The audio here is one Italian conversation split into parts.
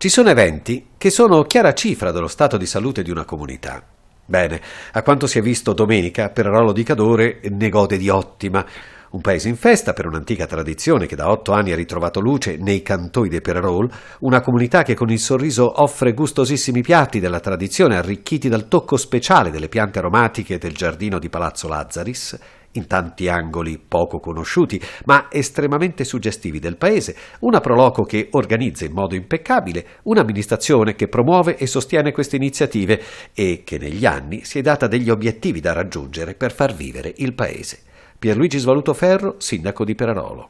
Ci sono eventi che sono chiara cifra dello stato di salute di una comunità. Bene, a quanto si è visto domenica, Perarolo di Cadore ne gode di ottima. Un paese in festa per un'antica tradizione che da 8 anni ha ritrovato luce nei cantoi de Perarol, una comunità che con il sorriso offre gustosissimi piatti della tradizione arricchiti dal tocco speciale delle piante aromatiche del giardino di Palazzo Lazzaris, in tanti angoli poco conosciuti ma estremamente suggestivi del paese, una Proloco che organizza in modo impeccabile, un'amministrazione che promuove e sostiene queste iniziative e che negli anni si è data degli obiettivi da raggiungere per far vivere il paese. Pierluigi Svaluto Ferro, sindaco di Perarolo.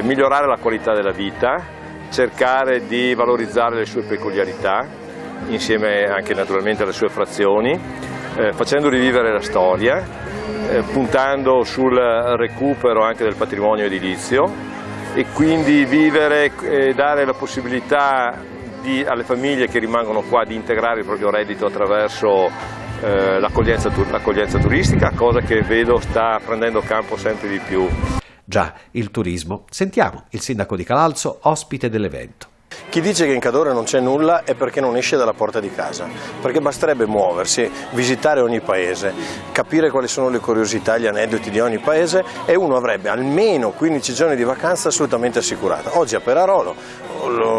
Migliorare la qualità della vita, cercare di valorizzare le sue peculiarità, insieme anche naturalmente alle sue frazioni, facendo rivivere la storia, puntando sul recupero anche del patrimonio edilizio e quindi vivere e dare la possibilità alle famiglie che rimangono qua di integrare il proprio reddito attraverso l'accoglienza turistica, cosa che vedo sta prendendo campo sempre di più. Già, il turismo. Sentiamo il sindaco di Calalzo, ospite dell'evento. Chi dice che in Cadore non c'è nulla è perché non esce dalla porta di casa, perché basterebbe muoversi, visitare ogni paese, capire quali sono le curiosità, gli aneddoti di ogni paese e uno avrebbe almeno 15 giorni di vacanza assolutamente assicurata. Oggi a Perarolo,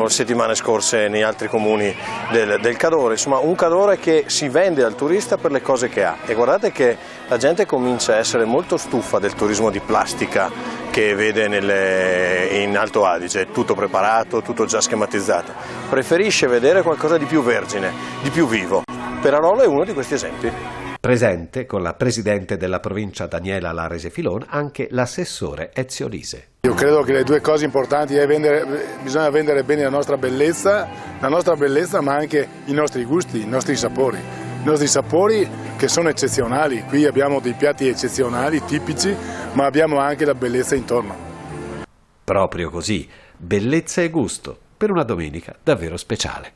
settimane scorse negli altri comuni del Cadore, insomma un Cadore che si vende al turista per le cose che ha e guardate che la gente comincia a essere molto stufa del turismo di plastica che vede in Alto Adige, tutto preparato, tutto già schematizzato, preferisce vedere qualcosa di più vergine, di più vivo. Perarolo è uno di questi esempi. Presente con la presidente della provincia Daniela Larese Filon anche l'assessore Ezio Lise. Io credo che le due cose importanti è bisogna vendere bene la nostra bellezza ma anche i nostri gusti, i nostri sapori che sono eccezionali. Qui abbiamo dei piatti eccezionali, tipici, ma abbiamo anche la bellezza intorno. Proprio così, bellezza e gusto per una domenica davvero speciale.